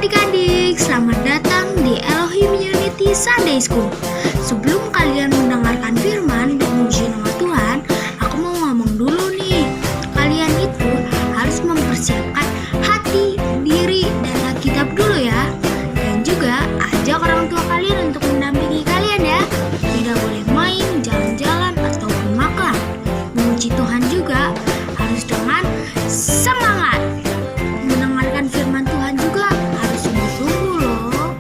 adik-adik, selamat datang di Elohim Unity Sunday School. Sebelum kalian mendengarkan firman dan memuji nama Tuhan, aku mau ngomong dulu nih. Kalian itu harus mempersiapkan hati, diri, dan Alkitab dulu ya. Dan juga ajak orang tua kalian untuk mendampingi kalian ya. Tidak boleh main, jalan-jalan, ataupun makan. Memuji Tuhan juga harus dengan semangat. Mendengarkan firman Tuhan juga harus sungguh-sungguh loh.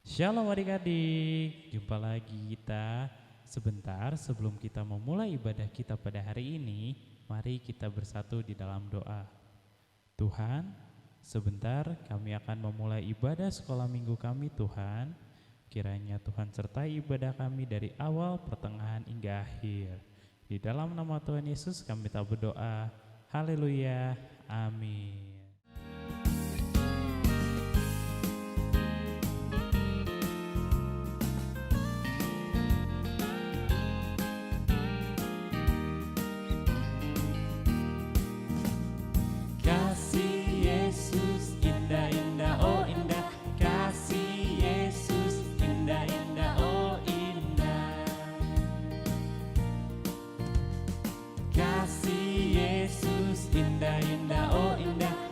Shalom adik-adik, jumpa lagi kita. Sebentar sebelum kita memulai ibadah kita pada hari ini, mari kita bersatu di dalam doa. Tuhan, sebentar kami akan memulai ibadah sekolah minggu kami Tuhan. Kiranya Tuhan sertai ibadah kami dari awal, pertengahan, hingga akhir. Di dalam nama Tuhan Yesus kami tak berdoa. Haleluya, amin. Kasih Yesus indah-indah, oh indah. Kasih Yesus indah-indah, oh indah. Kasih Yesus indah-indah, oh indah.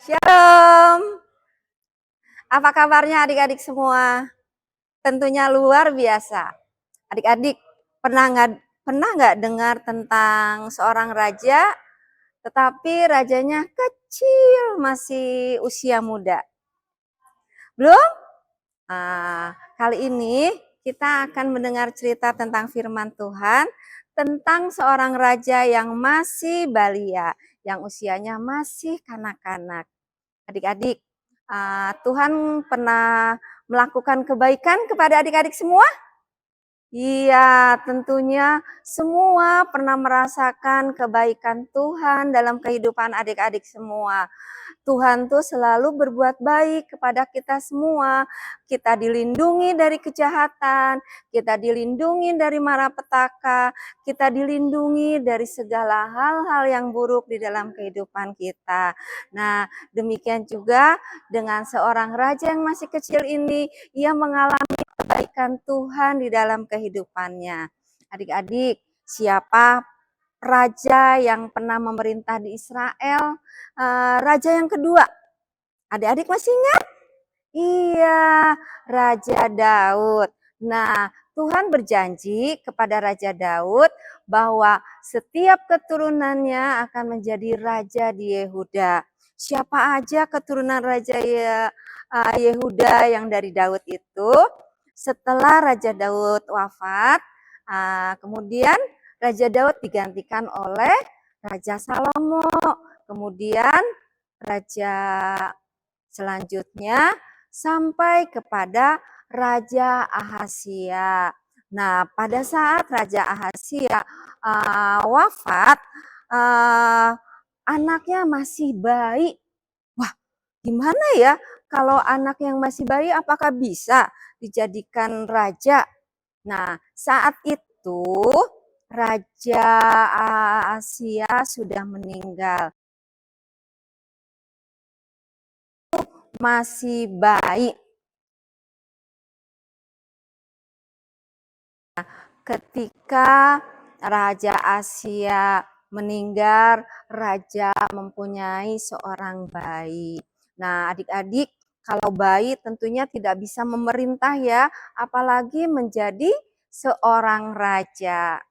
Shalom. Apa kabarnya adik-adik semua? Tentunya luar biasa. Adik-adik pernah nggak dengar tentang seorang raja, tetapi rajanya kecil, masih usia muda? Belum? Kali ini kita akan mendengar cerita tentang firman Tuhan tentang seorang raja yang masih balia, yang usianya masih kanak-kanak. Adik-adik, Tuhan pernah melakukan kebaikan kepada adik-adik semua? Iya, tentunya semua pernah merasakan kebaikan Tuhan dalam kehidupan adik-adik semua. Tuhan tuh selalu berbuat baik kepada kita semua. Kita dilindungi dari kejahatan, kita dilindungi dari malapetaka, kita dilindungi dari segala hal-hal yang buruk di dalam kehidupan kita. Nah, demikian juga dengan seorang raja yang masih kecil ini, ia mengalami kebaikan Tuhan di dalam kehidupannya. Adik-adik, siapa raja yang pernah memerintah di Israel? Raja yang kedua. Adik-adik masih ingat? Iya, Raja Daud. Nah, Tuhan berjanji kepada Raja Daud bahwa setiap keturunannya akan menjadi raja di Yehuda. Siapa aja keturunan Raja Yehuda yang dari Daud itu? Setelah Raja Daud wafat, kemudian Raja Daud digantikan oleh Raja Salomo. Kemudian raja selanjutnya sampai kepada Raja Ahazia. Nah, pada saat Raja Ahazia wafat, anaknya masih bayi. Wah, gimana ya kalau anak yang masih bayi apakah bisa dijadikan raja? Nah, saat itu Raja Ahazia sudah meninggal. Masih bayi. Ketika Raja Asia meninggal, raja mempunyai seorang bayi. Nah, adik-adik, kalau bayi tentunya tidak bisa memerintah ya, apalagi menjadi seorang raja.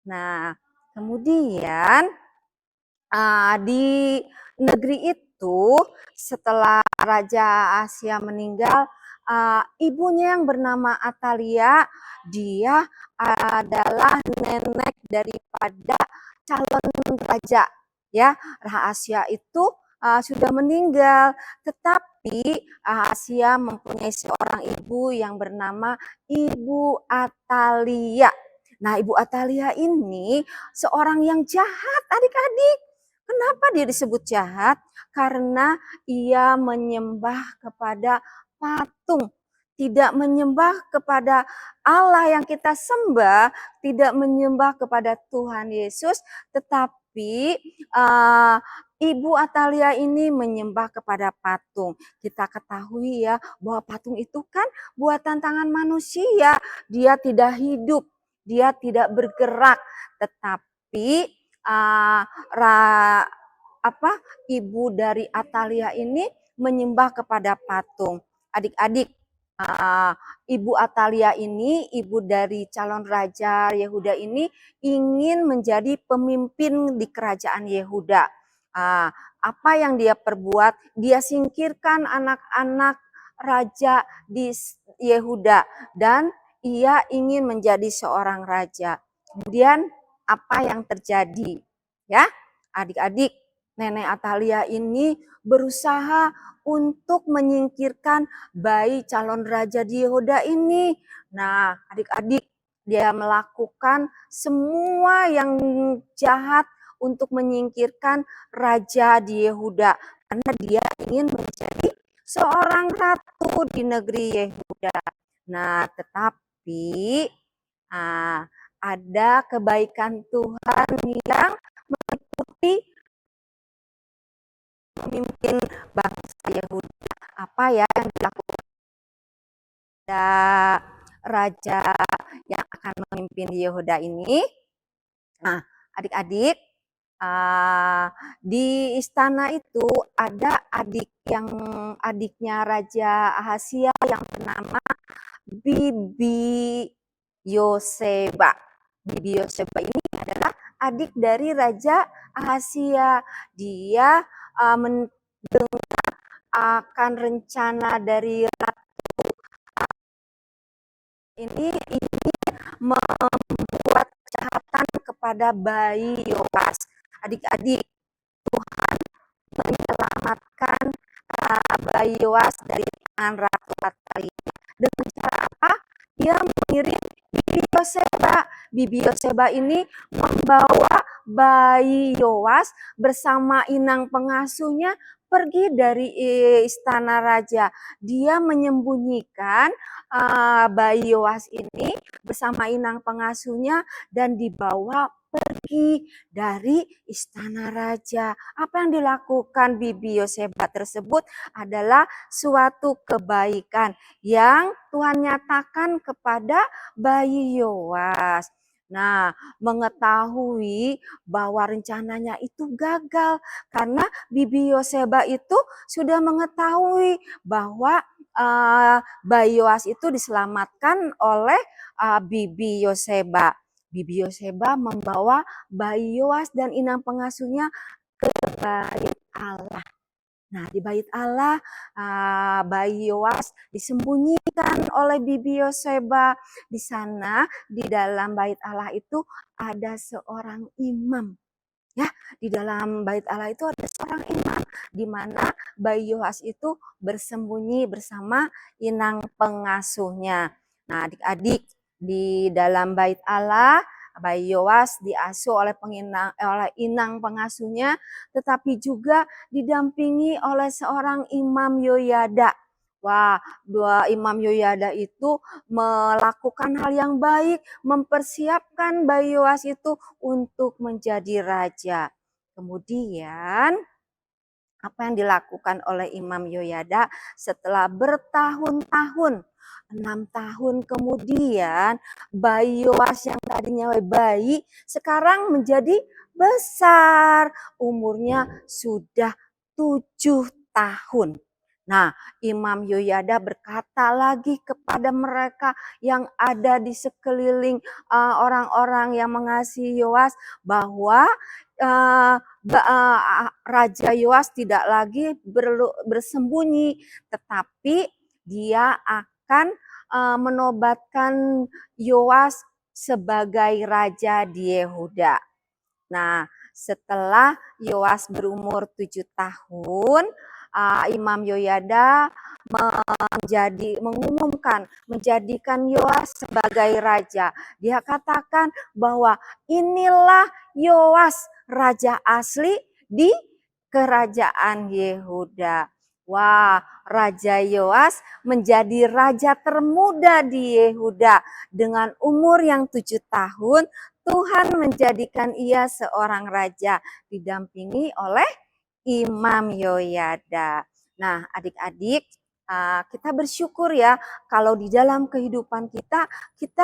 Nah, kemudian di negeri itu setelah Raja Asia meninggal, ibunya yang bernama Atalia, dia adalah nenek daripada calon raja, ya. Asia itu sudah meninggal, tetapi Asia mempunyai seorang ibu yang bernama Ibu Atalia. Nah, Ibu Atalia ini seorang yang jahat, adik-adik. Kenapa dia disebut jahat? Karena ia menyembah kepada patung, tidak menyembah kepada Allah yang kita sembah, tidak menyembah kepada Tuhan Yesus, tetapi Ibu Atalia ini menyembah kepada patung. Kita ketahui ya bahwa patung itu kan buatan tangan manusia, dia tidak hidup, dia tidak bergerak, tetapi ibu dari Atalia ini menyembah kepada patung. Adik-adik, Ibu Atalia ini, ibu dari calon raja Yehuda ini ingin menjadi pemimpin di kerajaan Yehuda. Apa yang dia perbuat? Dia singkirkan anak-anak raja di Yehuda dan ia ingin menjadi seorang raja. Kemudian apa yang terjadi? Ya, adik-adik, Nenek Atalia ini berusaha untuk menyingkirkan bayi calon raja di Yehuda ini. Nah, adik-adik, dia melakukan semua yang jahat untuk menyingkirkan raja di Yehuda karena dia ingin menjadi seorang ratu di negeri Yehuda. Nah, tetapi ada kebaikan Tuhan yang mengikuti pemimpin bangsa Yehuda. Apa ya yang dilakukan raja yang akan memimpin Yehuda ini? Nah, adik-adik, Di istana itu ada adiknya Raja Ahasia yang bernama Bibi Yoseba. Bibi Yoseba ini adalah adik dari Raja Ahasia. Dia mendengar akan rencana dari ini membuat kejahatan kepada bayi Yoas. Adik-adik, Tuhan menyelamatkan bayi Yoas dari tangan Ratu Atalia. Dengan cara apa? Dia mengirim Bibi Yoseba. Bibi Yoseba ini membawa bayi Yoas bersama inang pengasuhnya pergi dari istana raja. Dia menyembunyikan bayi Yoas ini bersama inang pengasuhnya dan dibawa pergi dari istana raja. Apa yang dilakukan Bibi Yoseba tersebut adalah suatu kebaikan yang Tuhan nyatakan kepada bayi Yoas. Nah, mengetahui bahwa rencananya itu gagal karena Bibi Yoseba itu sudah mengetahui bahwa bayi Yoas itu diselamatkan oleh Bibi Yoseba. Bibi Yoseba membawa bayi Yoas dan inang pengasuhnya ke bait Allah. Nah, di bait Allah, bayi Yoas disembunyikan oleh Bibi Yoseba. Di sana, di dalam bait Allah itu ada seorang imam. Ya, di dalam bait Allah itu ada seorang imam, di mana bayi Yoas itu bersembunyi bersama inang pengasuhnya. Nah, adik-adik, di dalam bait Allah, bayi Yoas diasuh oleh inang pengasuhnya, tetapi juga didampingi oleh seorang Imam Yoyada. Wah, dua Imam Yoyada itu melakukan hal yang baik, mempersiapkan bayi Yoas itu untuk menjadi raja. Kemudian apa yang dilakukan oleh Imam Yoyada setelah bertahun-tahun, 6 tahun kemudian, bayi Yoas yang tadinya bayi sekarang menjadi besar, umurnya sudah 7 tahun. Nah, Imam Yoyada berkata lagi kepada mereka yang ada di sekeliling orang-orang yang mengasihi Yoas bahwa Raja Yoas tidak lagi bersembunyi, tetapi dia akan menobatkan Yoas sebagai raja di Yehuda. Nah, setelah Yoas berumur 7 tahun, Imam Yoyada menjadikan Yoas sebagai raja. Dia katakan bahwa inilah Yoas, raja asli di kerajaan Yehuda. Wah, Raja Yoas menjadi raja termuda di Yehuda. Dengan umur yang 7 tahun, Tuhan menjadikan ia seorang raja, didampingi oleh Imam Yoyada. Nah, adik-adik, kita bersyukur ya kalau di dalam kehidupan kita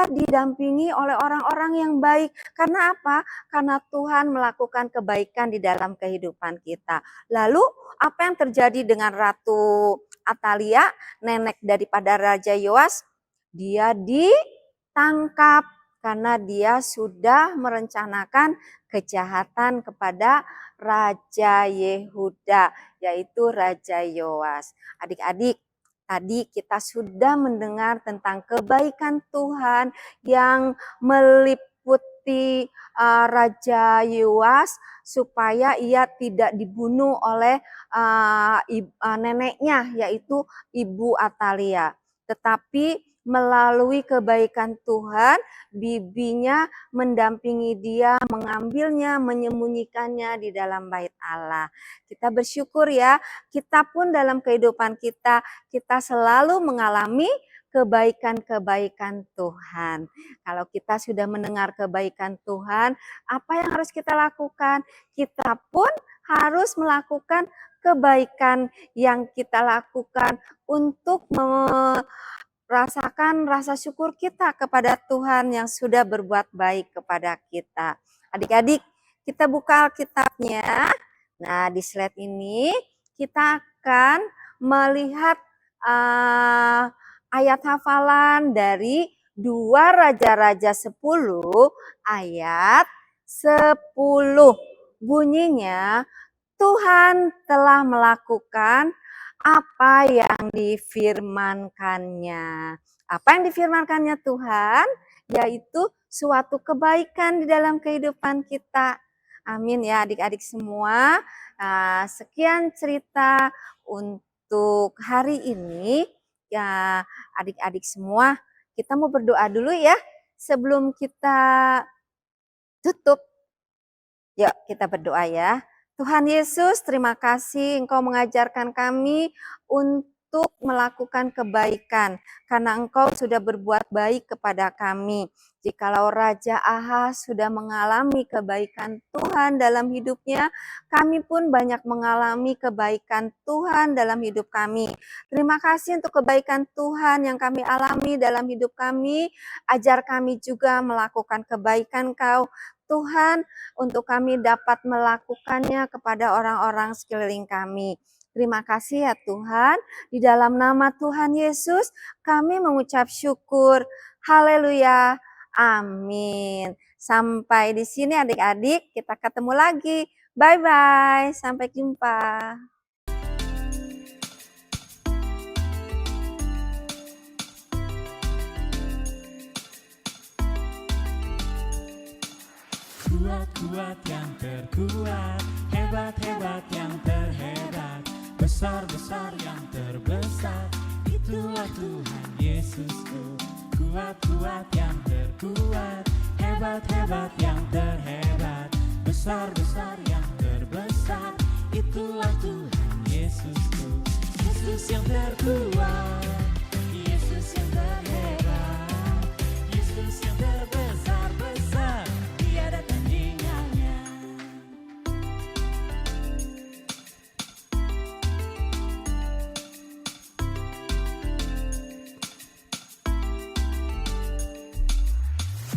didampingi oleh orang-orang yang baik. Karena apa? Karena Tuhan melakukan kebaikan di dalam kehidupan kita. Lalu apa yang terjadi dengan Ratu Atalia, nenek daripada Raja Yoas? Dia ditangkap karena dia sudah merencanakan kejahatan kepada Raja Yehuda, yaitu Raja Yoas. Adik-adik, tadi kita sudah mendengar tentang kebaikan Tuhan yang meliputi Raja Yoas supaya ia tidak dibunuh oleh neneknya, yaitu Ibu Atalia. Tetapi melalui kebaikan Tuhan, bibinya mendampingi dia, mengambilnya, menyembunyikannya di dalam bait Allah. Kita bersyukur ya, kita pun dalam kehidupan kita selalu mengalami kebaikan-kebaikan Tuhan. Kalau kita sudah mendengar kebaikan Tuhan, apa yang harus kita lakukan? Kita pun harus melakukan kebaikan yang kita lakukan untuk rasakan rasa syukur kita kepada Tuhan yang sudah berbuat baik kepada kita. Adik-adik, Kita buka Alkitabnya. Nah, di slide ini kita akan melihat ayat hafalan dari 2 Raja-Raja 10 ayat 10. Bunyinya, Tuhan telah melakukan apa yang difirmankannya. Apa yang difirmankannya Tuhan? Yaitu suatu kebaikan di dalam kehidupan kita. Amin ya adik-adik semua. Sekian cerita untuk hari ini. Ya adik-adik semua, kita mau berdoa dulu ya sebelum kita tutup. Yuk kita berdoa ya. Tuhan Yesus, terima kasih Engkau mengajarkan kami untuk melakukan kebaikan karena Engkau sudah berbuat baik kepada kami. Jikalau Raja Ahas sudah mengalami kebaikan Tuhan dalam hidupnya, kami pun banyak mengalami kebaikan Tuhan dalam hidup kami. Terima kasih untuk kebaikan Tuhan yang kami alami dalam hidup kami. Ajar kami juga melakukan kebaikan Kau, Tuhan, untuk kami dapat melakukannya kepada orang-orang sekeliling kami. Terima kasih ya Tuhan, di dalam nama Tuhan Yesus kami mengucap syukur. Haleluya, amin. Sampai di sini adik-adik, kita ketemu lagi. Bye-bye, sampai jumpa. Kuat-kuat yang terkuat, hebat-hebat yang terhebat, besar-besar yang terbesar, itulah Tuhan Yesusku. Kuat-kuat yang terkuat, hebat-hebat yang terhebat, besar-besar yang terbesar, itulah Tuhan Yesusku. Yesus yang terkuat, Yesus yang terhebat, Yesus yang terbesar-besar, tiada tandingannya.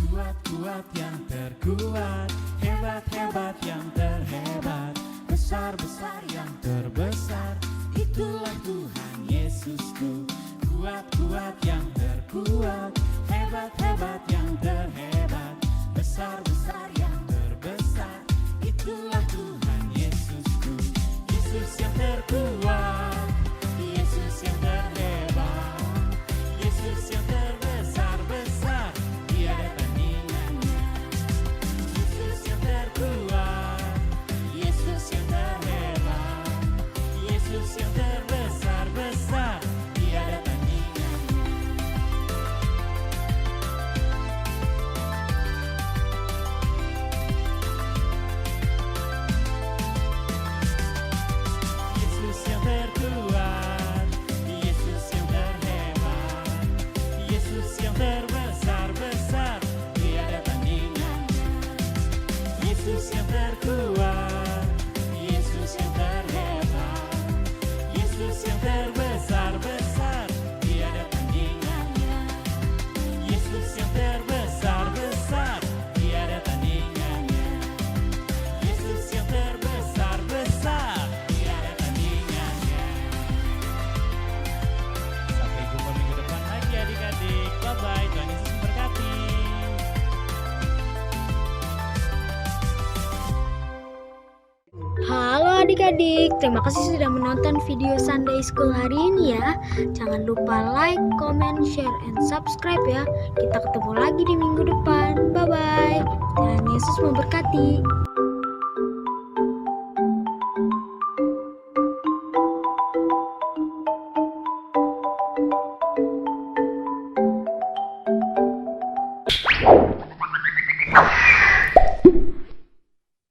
Kuat-kuat yang terkuat, hebat-hebat yang terhebat, besar-besar yang terbesar, itulah Tuhan Yesusku. Kuat-kuat yang terkuat, hebat-hebat yang terhebat, besar-besar yang terbesar, itulah Tuhan Yesusku. Yesus yang terkuat, Yesus yang terhebat, Yesus yang terbesar-besar, tiada tandingannya. Yesus yang terkuat, Yesus yang terhebat, Yesus yang terbesar-besar, tiada tandingannya. Yesus yang terkuat, Yesus yang terhebat, Yesus yang terbesar-besar, tiada tandingannya. Yesus yang terkuat, Yesus yang terhebat, Yesus yang terbesar-besar, tiada tandingannya. Yesus yang terbesar-besar, tiada tandingannya. Yesus yang terbesar-besar, tiada tandingannya. Sampai jumpa minggu depan lagi adik-adik. Bye-bye, Tuhan Yesus memberkati. Halo adik-adik, terima kasih sudah menonton video Sunday School hari ini ya. Jangan lupa like, comment, share, and subscribe ya. Kita ketemu lagi di minggu depan. Bye-bye. Tuhan Yesus memberkati.